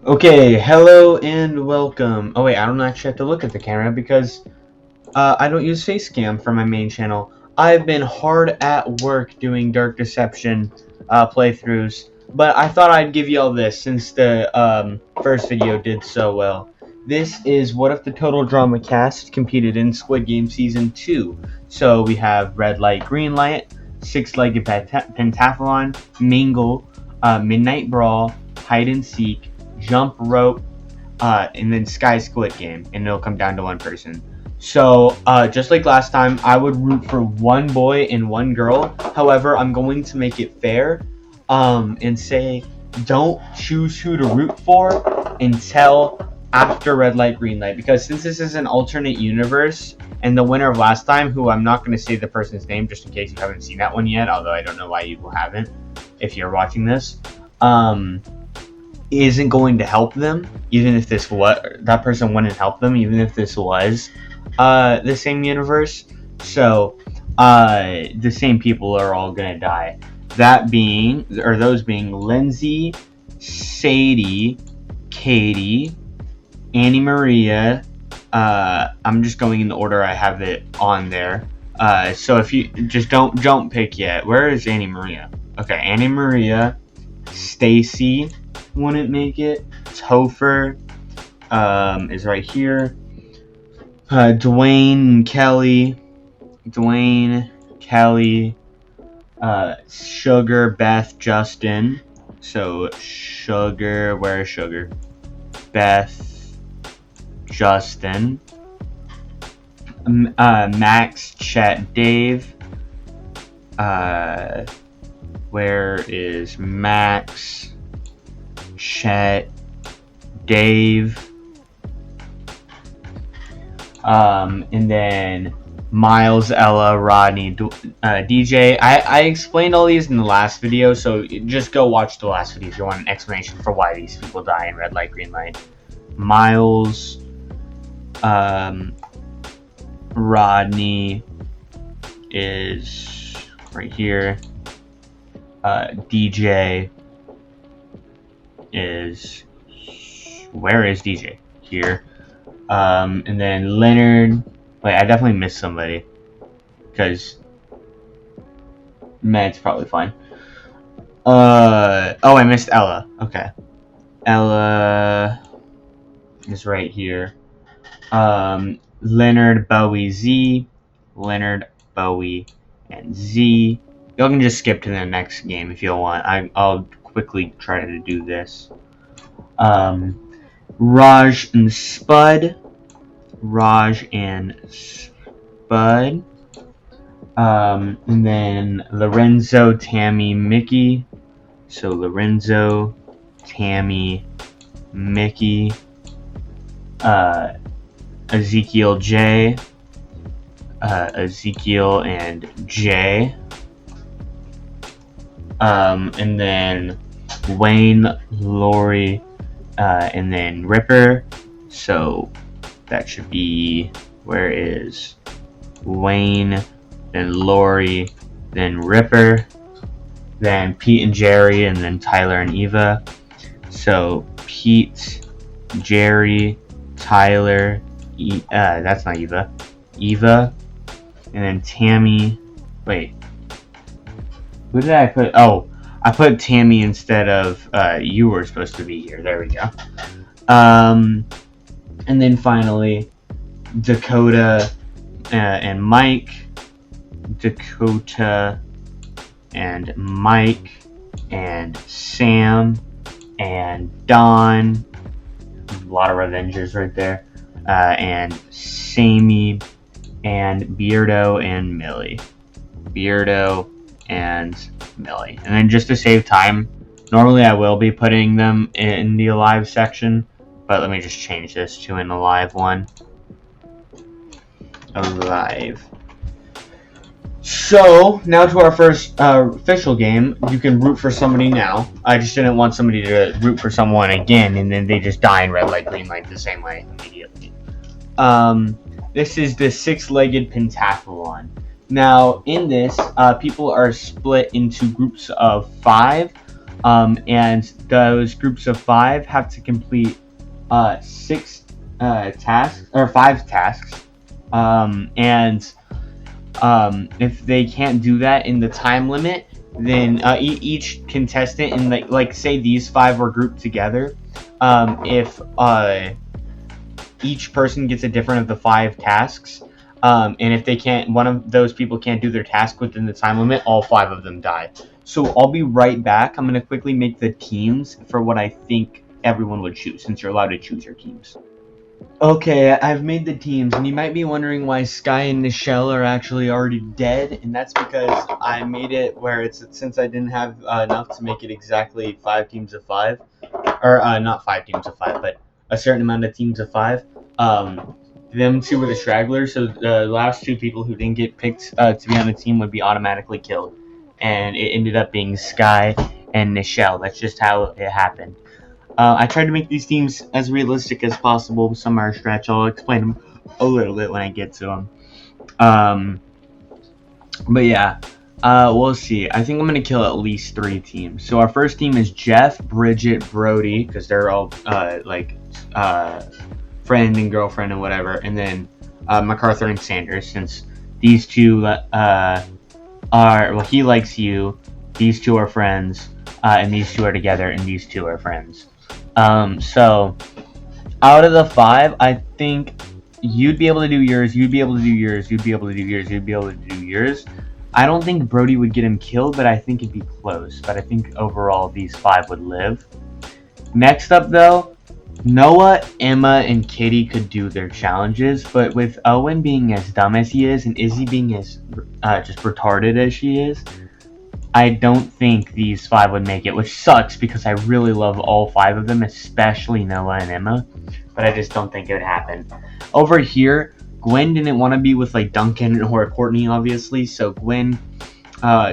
Okay, hello and welcome. Oh wait, I don't actually have to look at the camera because I don't use face cam for my main channel. I've been hard at work doing Dark Deception playthroughs, but I thought I'd give you all this since the first video did so well. This is what if the Total Drama cast competed in Squid Game Season 2. So we have Red Light, Green Light, Six-Legged Pentathlon, Mingle, Midnight Brawl, Hide and Seek, Jump Rope, and then Sky Squid Game, and it'll come down to one person. So, just like last time, I would root for one boy and one girl. However, I'm going to make it fair, and say don't choose who to root for until after Red Light, Green Light. Because since this is an alternate universe, and the winner of last time, who I'm not going to say the person's name just in case you haven't seen that one yet, although I don't know why you haven't if you're watching this, isn't going to help them, even if that person wouldn't help them, even if this was the same universe. So the same people are all gonna die. Those being Lindsay, Sadie, Katie, Annie Maria. I'm just going in the order I have it on there. So if you just don't pick yet. Where is Annie Maria? Okay, Annie Maria, Stacy wouldn't make it. Topher is right here. Dwayne Kelly, Sugar, Beth, Justin. So Sugar, where is Sugar? Beth, Justin, Max, Chet, Dave. Where is Max, Chet, Dave, and then Miles, Ella, Rodney, DJ. I explained all these in the last video, so just go watch the last video if you want an explanation for why these people die in Red Light, Green Light. Miles, Rodney is right here. DJ is, where is DJ? Here. And then Leonard. Wait, I definitely missed somebody. Because Matt's probably fine. Oh, I missed Ella. Okay. Ella is right here. Leonard, Bowie, Z. Leonard, Bowie, and Z. Y'all can just skip to the next game if you want. I'll quickly try to do this. Raj and Spud. And then Lorenzo, Tammy, Mickey. So Lorenzo, Tammy, Mickey. Ezekiel, J. Ezekiel and Jay. And then Wayne, Lori, and then Ripper. So that should be, where is Wayne, then Lori, then Ripper, then Pete and Jerry, and then Tyler and Eva. So Pete, Jerry, Tyler, that's not Eva, and then Tammy. Wait, who did I put? Oh, I put Tammy instead of you were supposed to be here. There we go. And then finally, Dakota and Mike. Dakota and Mike and Sam and Don. A lot of Revengers right there. And Sammy and Beardo and Millie. And then just to save time, normally I will be putting them in the alive section, but let me just change this to an alive one. Alive. So now to our first official game. You can root for somebody now. I just didn't want somebody to root for someone again and then they just die in Red Light, Green Light the same way immediately. This is the Six-Legged Pentathlon. Now, in this, people are split into groups of 5. And those groups of 5 have to complete 6 tasks or 5 tasks. And if they can't do that in the time limit, then each contestant in like say these 5 were grouped together. If each person gets a different of the 5 tasks, and if they can't, one of those people can't do their task within the time limit, all 5 of them die. So I'll be right back. I'm gonna quickly make the teams for what I think everyone would choose, since you're allowed to choose your teams. Okay, I've made the teams, and you might be wondering why Sky and Nichelle are actually already dead, and that's because I made it where since I didn't have enough to make it exactly 5 teams of 5, or not 5 teams of 5, but a certain amount of teams of 5. Them 2 were the stragglers, so the last 2 people who didn't get picked to be on the team would be automatically killed, and it ended up being Sky and Nichelle. That's just how it happened. I tried to make these teams as realistic as possible. Some are a stretch. I'll explain them a little bit when I get to them. But yeah, we'll see. I think I'm going to kill at least 3 teams. So our first team is Jeff, Bridget, Brody, because they're all friend and girlfriend and whatever. And then MacArthur and Sanders, since these 2 he likes you, these 2 are friends, and these 2 are together, and these 2 are friends. So out of the 5, I think you'd be able to do yours, you'd be able to do yours, you'd be able to do yours, you'd be able to do yours. I don't think Brody would get him killed, but I think it'd be close. But I think overall these 5 would live. Next up though, Noah, Emma, and Kitty could do their challenges, but with Owen being as dumb as he is and Izzy being as just retarded as she is, I don't think these 5 would make it, which sucks because I really love all 5 of them, especially Noah and Emma, but I just don't think it would happen. Over here, Gwen didn't want to be with like Duncan or Courtney, obviously, so Gwen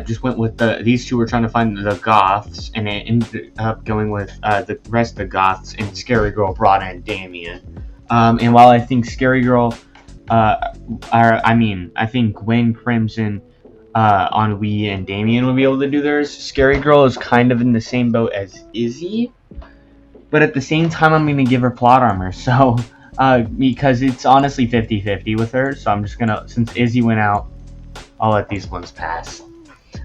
just went with these 2 were trying to find the Goths, and it ended up going with the rest of the Goths, and Scary Girl brought in Damien. And while I think Scary Girl, I think Gwen, Crimson, Ennui, and Damien will be able to do theirs. Scary Girl is kind of in the same boat as Izzy, but at the same time, I'm going to give her plot armor, so, because it's honestly 50-50 with her, so I'm just going to, since Izzy went out, I'll let these ones pass.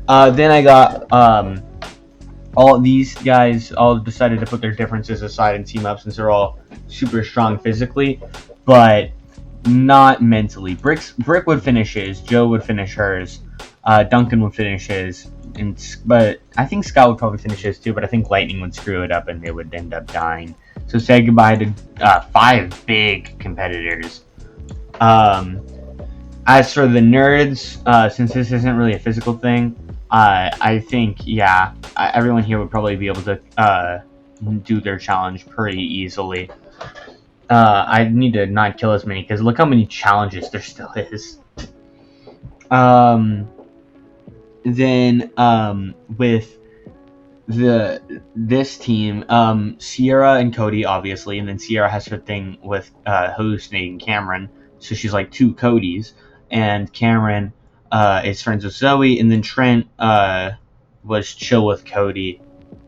Then I got, all these guys all decided to put their differences aside and team up since they're all super strong physically, but not mentally. Brick would finish his, Joe would finish hers, Duncan would finish his, but I think Scott would probably finish his too, but I think Lightning would screw it up and they would end up dying. So say goodbye to 5 big competitors. As for the nerds, since this isn't really a physical thing, I think, yeah, everyone here would probably be able to do their challenge pretty easily. I need to not kill as many, because look how many challenges there still is. Then with this team, Sierra and Cody, obviously, and then Sierra has her thing with hallucinating Cameron, so she's like 2 Codys, and Cameron is friends with Zoe, and then Trent was chill with Cody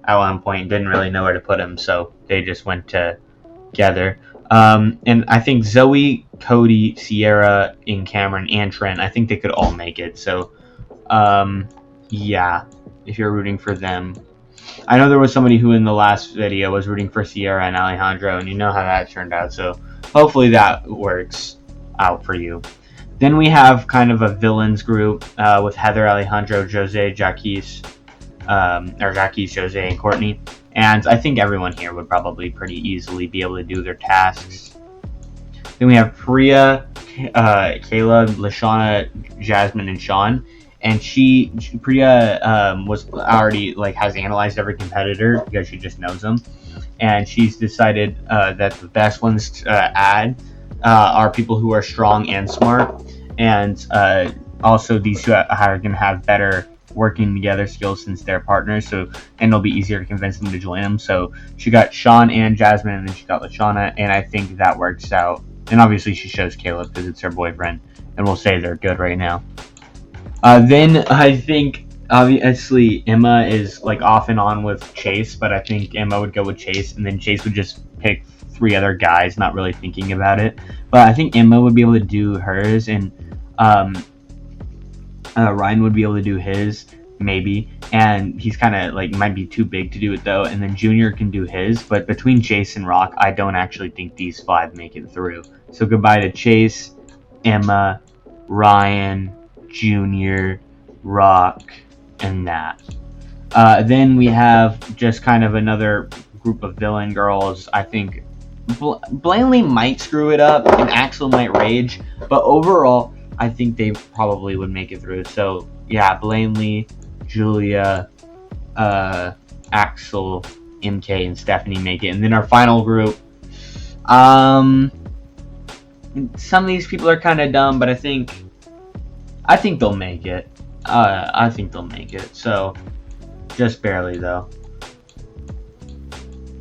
at one point, didn't really know where to put him, so they just went together. And I think Zoe, Cody, Sierra, and Cameron, and Trent, I think they could all make it, so yeah, if you're rooting for them. I know there was somebody who in the last video was rooting for Sierra and Alejandro, and you know how that turned out, so hopefully that works out for you. Then we have kind of a villains group with Heather, Alejandro, Jose, Jaquez, Jose, and Courtney. And I think everyone here would probably pretty easily be able to do their tasks. Then we have Priya, Kayla, Lashana, Jasmine, and Sean. And Priya was already has analyzed every competitor because she just knows them, and she's decided that the best ones to add are people who are strong and smart, and also these 2 are going to have better working together skills since they're partners. So and it'll be easier to convince them to join them. So she got Sean and Jasmine, and then she got Lashana, and I think that works out. And obviously she shows Caleb because it's her boyfriend, and we'll say they're good right now. Then I think Obviously, Emma is like off and on with Chase, but I think Emma would go with Chase, and then Chase would just pick 3 other guys, not really thinking about it. But I think Emma would be able to do hers, and um, Ryan would be able to do his, maybe. And he's kind of like might be too big to do it though. And then Junior can do his. But between Chase and Rock, I don't actually think these 5 make it through. So goodbye to Chase, Emma, Ryan, Junior, Rock, and that. Then we have just kind of another group of villain girls. I think Blanley might screw it up and Axel might rage, but overall, I think they probably would make it through. So yeah, Blanley, Julia, Axel, MK, and Stephanie make it, and then our final group. Some of these people are kind of dumb, but I think they'll make it. I think they'll make it. So just barely though.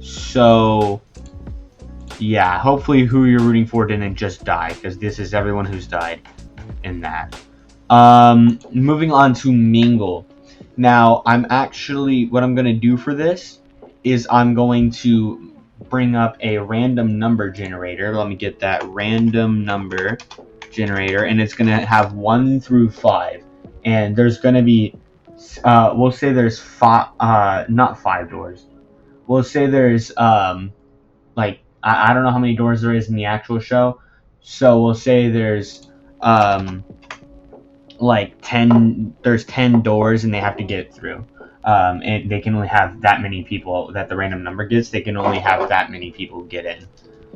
So yeah, hopefully who you're rooting for didn't just die, because this is everyone who's died in that. Moving on to Mingle. Now, what I'm going to do for this is I'm going to bring up a random number generator. Let me get that random number generator, and it's going to have 1 through 5. And there's going to be, we'll say there's not 5 doors. We'll say there's, like, I don't know how many doors there is in the actual show. So we'll say there's, like 10, there's 10 doors and they have to get through. And they can only have that many people that the random number gets. They can only have that many people get in.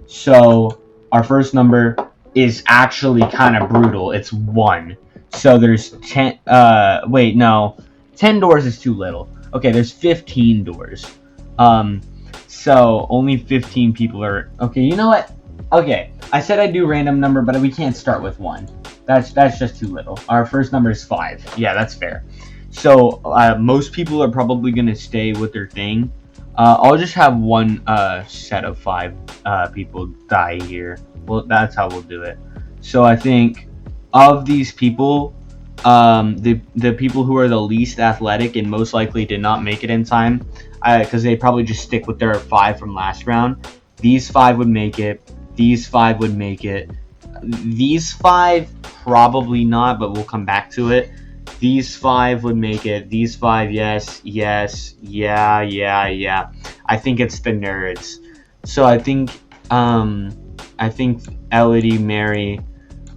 So our first number is actually kind of brutal. It's 1. So there's 10, 10 doors is too little. Okay, there's 15 doors. So only 15 people are, okay, you know what? Okay, I said I'd do random number, but we can't start with 1. That's just too little. Our first number is 5. Yeah, that's fair. So most people are probably going to stay with their thing. I'll just have 1 set of 5 people die here. Well, that's how we'll do it. So I think of these people, the people who are the least athletic and most likely did not make it in time, because they probably just stick with their 5 from last round. These 5 would make it. These 5 would make it. These 5 probably not, but we'll come back to it. These 5 would make it. These 5, yes, yeah. I think it's the nerds. So I think Elodie, Mary,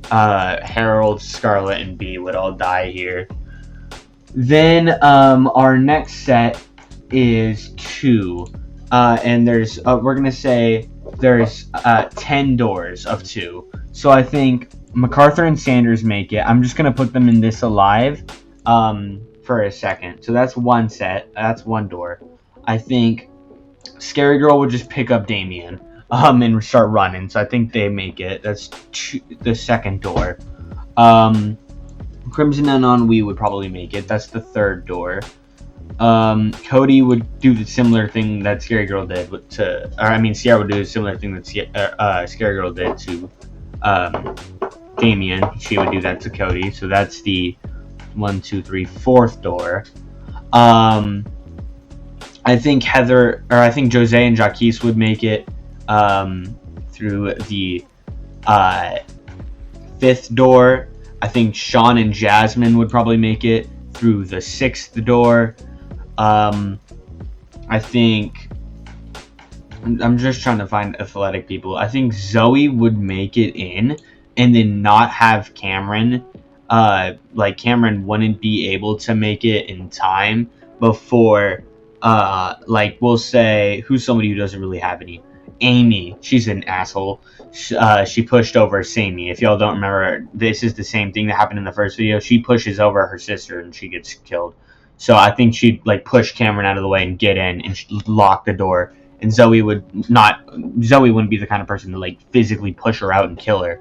Harold, Scarlet, and B would all die here. Then our next set is 2, and there's we're gonna say there's 10 doors of 2. So I think MacArthur and Sanders make it. I'm just gonna put them in this alive for a second. So that's 1 set. That's 1 door. I think Scary Girl would just pick up Damien and start running. So I think they make it. That's the second door. Crimson and Ennui would probably make it. That's the 3rd door. Cody would do the similar thing that Scary Girl did Sierra would do a similar thing that Scary Girl did to Damien. She would do that to Cody. So that's the 1, 2, 3, 4th door. I think Jose and Jaquise would make it through the 5th door. I think Sean and Jasmine would probably make it through the 6th door. I think I'm just trying to find athletic people. I think Zoe would make it in and then not have Cameron. Cameron wouldn't be able to make it in time before, we'll say, who's somebody who doesn't really have any? Amy. She's an asshole. She pushed over Sammy. If y'all don't remember, this is the same thing that happened in the first video. She pushes over her sister and she gets killed. So I think she'd push Cameron out of the way and get in and lock the door. And Zoe wouldn't be the kind of person to physically push her out and kill her.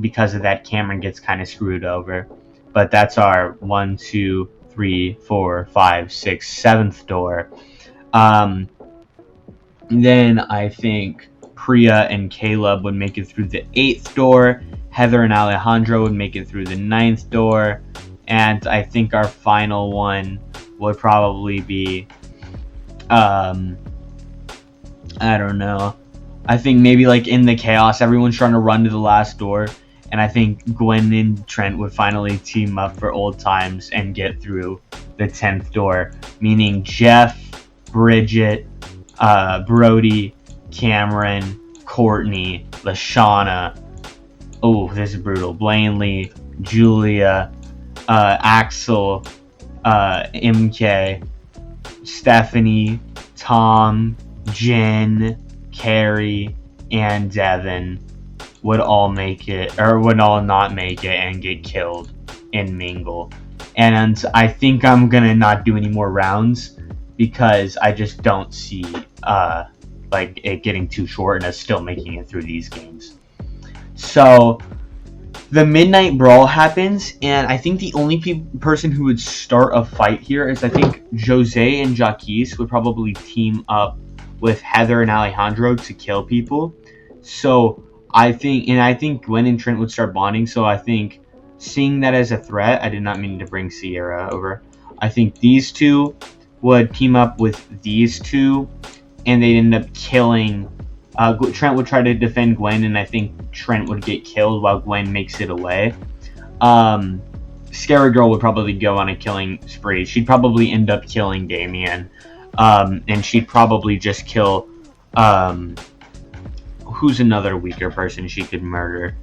Because of that, Cameron gets kind of screwed over. But that's our 1, 2, 3, 4, 5, 6, 7th door. Then I think Priya and Caleb would make it through the 8th door. Heather and Alejandro would make it through the 9th door. And I think our final one would probably be, I don't know. I think maybe like in the chaos, everyone's trying to run to the last door, and I think Gwen and Trent would finally team up for old times and get through the 10th door, meaning Jeff, Bridget, Brody, Cameron, Courtney, Lashana. Oh, this is brutal. Blanley, Julia, Axel, MK, Stephanie, Tom, Jen, Carrie, and Devin would all make it, or would all not make it and get killed in Mingle. And I think I'm gonna not do any more rounds because I just don't see like it getting too short and us still making it through these games. So the Midnight Brawl happens, and I think the only person who would start a fight here is I think Jose and Jaquise would probably team up with Heather and Alejandro to kill people. So I think Gwen and Trent would start bonding. So I think, seeing that as a threat, I did not mean to bring Sierra over. I think these two would team up with these two, and they'd end up killing. Trent would try to defend Gwen, and I think Trent would get killed while Gwen makes it away. Scary Girl would probably go on a killing spree. She'd probably end up killing Damien. And she'd probably just kill, who's another weaker person she could murder?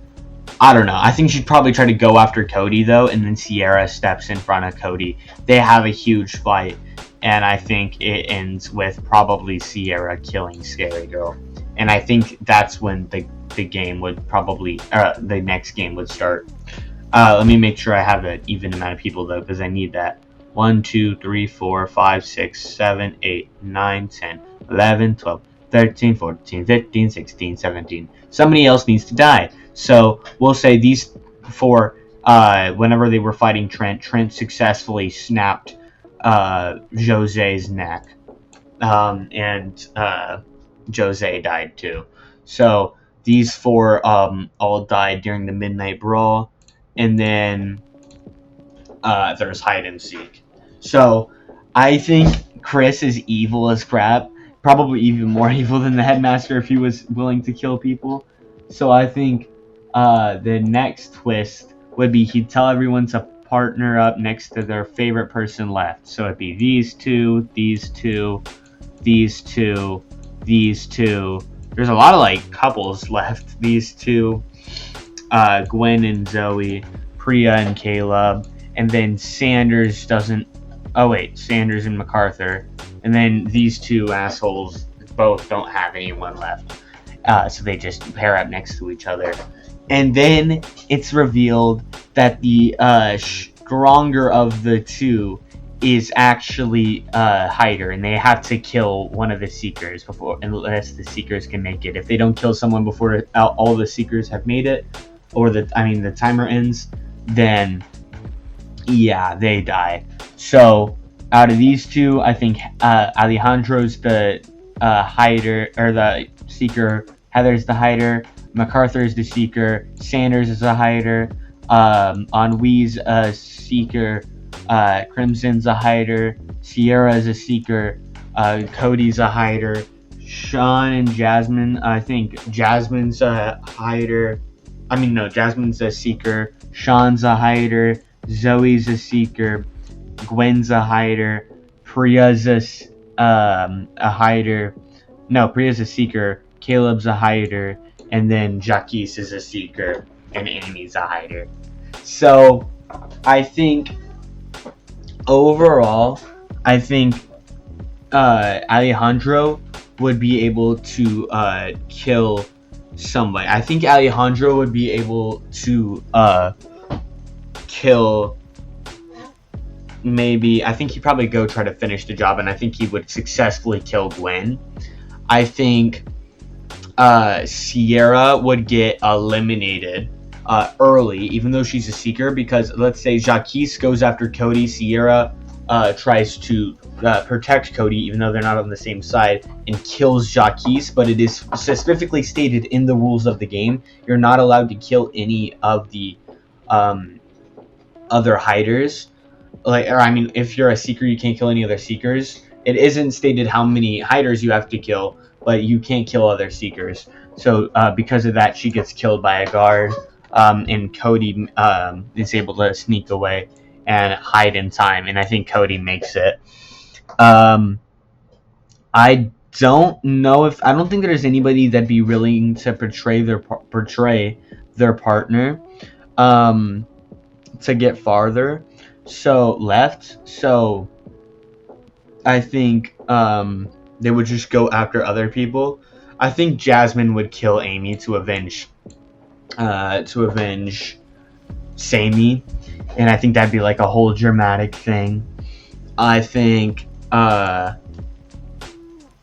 I don't know. I think she'd probably try to go after Cody, though, and then Sierra steps in front of Cody. They have a huge fight, and I think it ends with probably Sierra killing Scary Girl. And I think that's when the game would probably, the next game would start. Let me make sure I have an even amount of people, though, because I need that. 1, 2, 3, 4, 5, 6, 7, 8, 9, 10, 11, 12, 13, 14, 15, 16, 17. Somebody else needs to die. So we'll say these four, whenever they were fighting Trent successfully snapped Jose's neck. And Jose died too. So these four all died during the Midnight Brawl. And then there's hide and seek. So I think Chris is evil as crap. Probably even more evil than the headmaster if he was willing to kill people. So I think the next twist would be he'd tell everyone to partner up next to their favorite person left. So it'd be these two, these two, these two, these two. There's a lot of like couples left. These two, Gwen and Zoe, Priya and Caleb, and then Sanders doesn't. Oh wait, Sanders and MacArthur, and then these two assholes both don't have anyone left. So they just pair up next to each other, and then it's revealed that the stronger of the two is actually Hyder, and they have to kill one of the Seekers before, unless the Seekers can make it. If they don't kill someone before all the Seekers have made it, or the timer ends, then yeah, they die. So out of these two, I think Alejandro's the Hyder, or the Seeker. Heather's the Hyder. MacArthur's the Seeker. Sanders is a Hyder. Ennui's a Seeker. Crimson's a Hyder. Sierra's a Seeker. Cody's a Hyder. Sean and Jasmine, I think Jasmine's a Hyder. Jasmine's a Seeker. Sean's a Hyder. Zoe's a Seeker. Gwen's a Hyder. Priya's a Hyder. No, Priya's a Seeker. Caleb's a Hyder. And then Jaquise is a Seeker. And Amy's a Hyder. So, I think overall, Alejandro would be able to kill somebody. I think Alejandro would be able to kill, maybe, I think he'd probably go try to finish the job, and I think he would successfully kill Gwen. I think Sierra would get eliminated early, even though she's a Seeker, because let's say Jaquise goes after Cody, Sierra tries to protect Cody, even though they're not on the same side, and kills Jaquise, but it is specifically stated in the rules of the game, you're not allowed to kill any of the other hiders. If you're a seeker, you can't kill any other seekers. It isn't stated how many hiders you have to kill, but you can't kill other seekers. So because of that, she gets killed by a guard, and Cody is able to sneak away and hide in time, and I think Cody makes it. I don't think there's anybody that'd be willing to portray their partner to get farther. So I think they would just go after other people. I think Jasmine would kill Amy to avenge Sammy, and I think that'd be like a whole dramatic thing. I think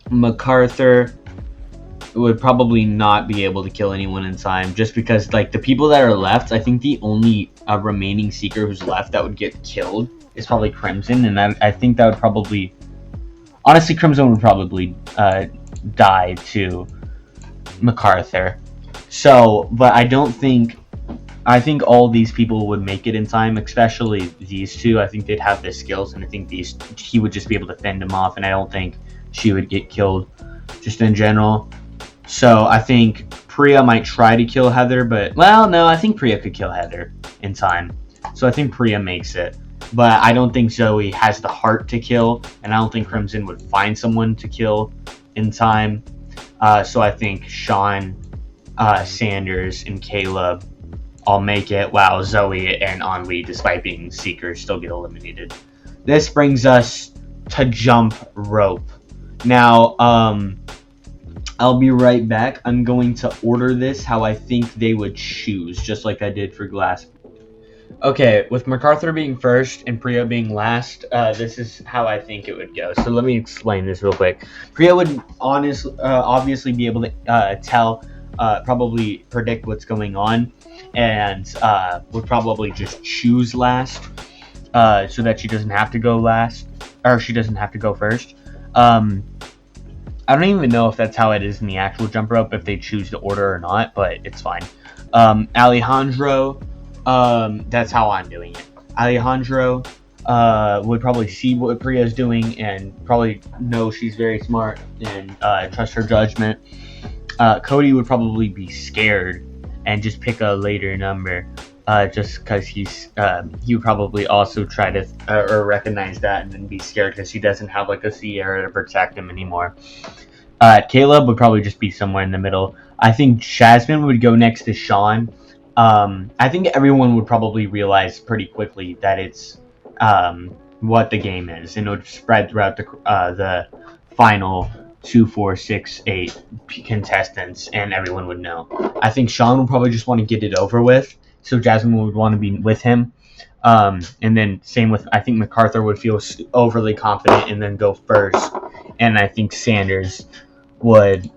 MacArthur would probably not be able to kill anyone in time, just because like the people that are left, I think the only remaining seeker who's left that would get killed is probably Crimson, and I think that would probably, honestly, Crimson would probably die to MacArthur. So, but I think all these people would make it in time, especially these two. I think they'd have the skills, and I think he would just be able to fend them off, and I don't think she would get killed just in general. So I think Priya might try to kill Heather, but, well, no, I think Priya could kill Heather in time. So I think Priya makes it. But I don't think Zoe has the heart to kill, and I don't think Crimson would find someone to kill in time. So I think Sean, Sanders, and Caleb all make it, while Zoe and Ennui, despite being seekers, still get eliminated. This brings us to jump rope. Now, I'll be right back. I'm going to order this how I think they would choose, just like I did for glass. Okay, with MacArthur being first and Priya being last, this is how I think it would go. So let me explain this real quick. Priya would obviously be able to probably predict what's going on, and would probably just choose last, so that she doesn't have to go last, or she doesn't have to go first. I don't even know if that's how it is in the actual jump rope, if they choose the order or not, but it's fine. Alejandro, that's how I'm doing it. Alejandro would probably see what Priya's doing and probably know she's very smart and trust her judgment. Cody would probably be scared and just pick a later number, just because he would probably also try to or recognize that and then be scared because he doesn't have like a Sierra to protect him anymore. Caleb would probably just be somewhere in the middle. I think Jasmine would go next to Sean. I think everyone would probably realize pretty quickly that it's what the game is, and it would spread throughout the final 2, 4, 6, 8 contestants, and everyone would know. I think Sean would probably just want to get it over with, so Jasmine would want to be with him. And then same with, I think MacArthur would feel overly confident and then go first, and I think Sanders would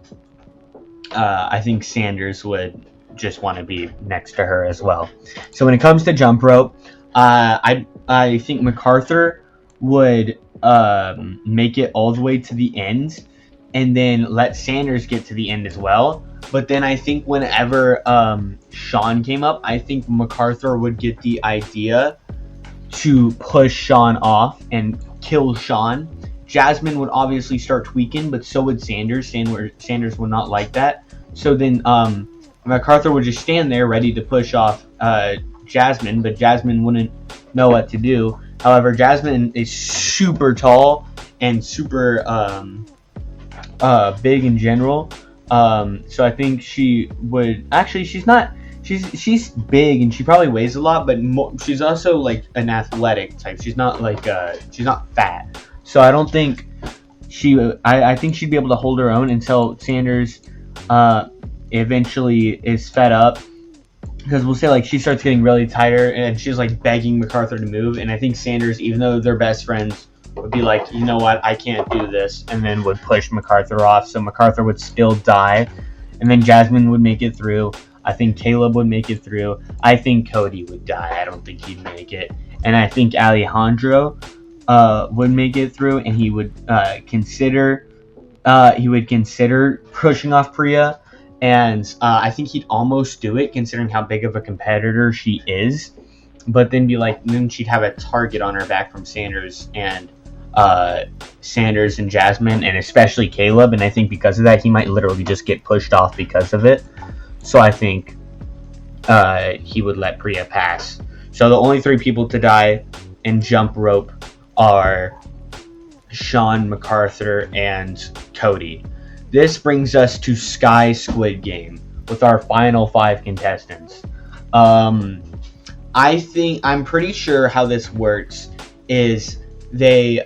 just want to be next to her as well. So when it comes to jump rope, I think MacArthur would make it all the way to the end, and then let Sanders get to the end as well. But then I think whenever Sean came up, I think MacArthur would get the idea to push Sean off and kill Sean. Jasmine would obviously start tweaking, but so would Sanders. Sanders would not like that. So then MacArthur would just stand there ready to push off Jasmine, but Jasmine wouldn't know what to do. However, Jasmine is super tall and super big in general. So I think she would, actually, she's big and she probably weighs a lot, but she's also like an athletic type. She's not fat. So I don't think I think she'd be able to hold her own until Sanders eventually is fed up, because we'll say like she starts getting really tired and she's like begging MacArthur to move, and I think Sanders, even though they're best friends, would be like, you know what, I can't do this, and then would push MacArthur off, so MacArthur would still die, and then Jasmine would make it through. I think Caleb would make it through. I think Cody would die. I don't think he'd make it. And I think Alejandro would make it through, and he would consider pushing off Priya, and I think he'd almost do it considering how big of a competitor she is. but then she'd have a target on her back from Sanders and Jasmine, and especially Caleb. And I think because of that, he might literally just get pushed off because of it. So I think he would let Priya pass. So the only 3 people to die in jump rope are Sean, MacArthur, and Cody. This brings us to Sky Squid Game with our final 5 contestants. I'm pretty sure how this works is they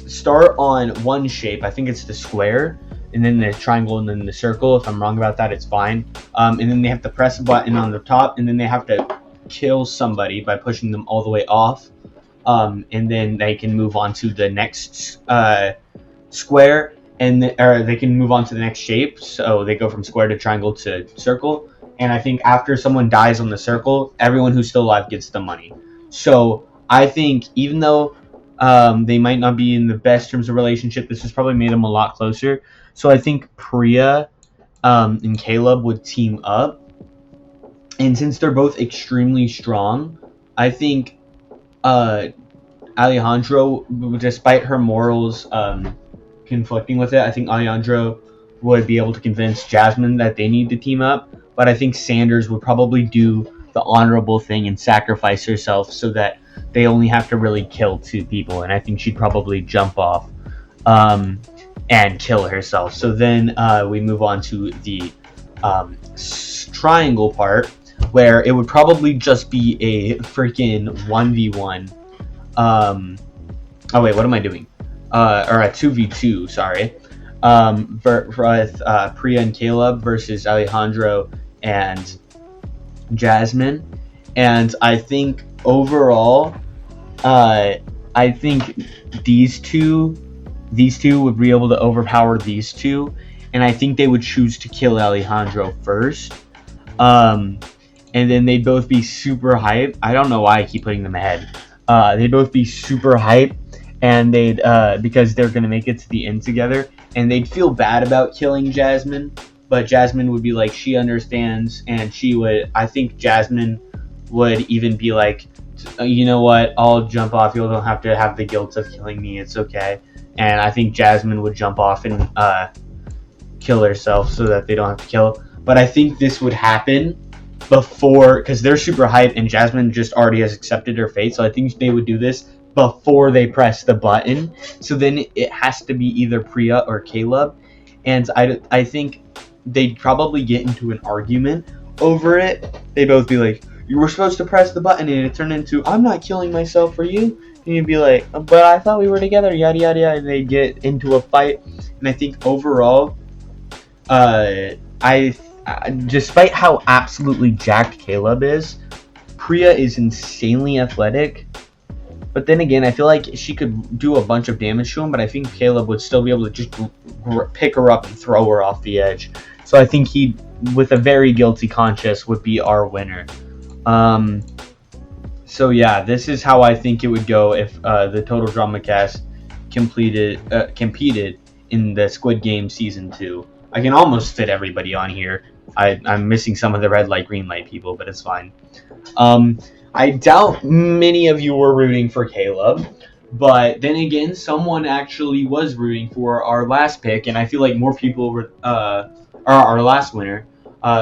start on one shape. I think it's the square, and then the triangle, and then the circle. If I'm wrong about that, it's fine. And then they have to press a button on the top, and then they have to kill somebody by pushing them all the way off. And then they can move on to the next square, or they can move on to the next shape. So they go from square to triangle to circle. And I think after someone dies on the circle, everyone who's still alive gets the money. So I think even though they might not be in the best terms of relationship, this has probably made them a lot closer. So I think Priya and Caleb would team up. And since they're both extremely strong, I think Alejandro, despite her morals conflicting with it, I think Alejandro would be able to convince Jasmine that they need to team up. But I think Sanders would probably do the honorable thing and sacrifice herself so that they only have to really kill 2 people. And I think she'd probably jump off and kill herself. So then we move on to the triangle part, where it would probably just be a freaking 1v1. Oh wait, what am I doing? Or a 2v2, sorry. With Priya and Caleb versus Alejandro and Jasmine. And I think overall, I think these two would be able to overpower these 2, and I think they would choose to kill Alejandro first. And then they'd both be super hype. I don't know why I keep putting them ahead. They'd both be super hype, and they'd because they're gonna make it to the end together, and they'd feel bad about killing Jasmine, but Jasmine would be like, she understands, and I think Jasmine would even be like, you know what, I'll jump off, you don't have to have the guilt of killing me, it's okay. And I think Jasmine would jump off and kill herself so that they don't have to kill. But I think this would happen before, because they're super hyped and Jasmine just already has accepted her fate, so I think they would do this before they press the button. So then it has to be either Priya or Caleb, and I think they'd probably get into an argument over it. They'd both be like, you were supposed to press the button, and it turned into, I'm not killing myself for you. And you'd be like, but I thought we were together, yada yada yada. And they get into a fight. And I think overall, despite how absolutely jacked Caleb is, Priya is insanely athletic. But then again, I feel like she could do a bunch of damage to him, but I think Caleb would still be able to just pick her up and throw her off the edge. So I think he, with a very guilty conscience, would be our winner. So yeah, this is how I think it would go if the Total Drama Cast competed in the Squid Game Season 2. I can almost fit everybody on here. I'm missing some of the red light, green light people, but it's fine. I doubt many of you were rooting for Caleb, but then again, someone actually was rooting for our last pick, and I feel like more people were our last winner.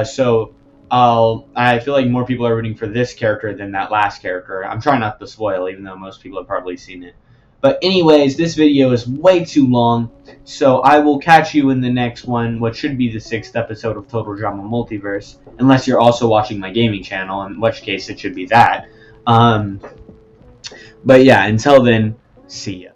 So I feel like more people are rooting for this character than that last character. I'm trying not to spoil, even though most people have probably seen it. But anyways, this video is way too long, so I will catch you in the next one, what should be the 6th episode of Total Drama Multiverse, unless you're also watching my gaming channel, in which case it should be that. But yeah, until then, see ya.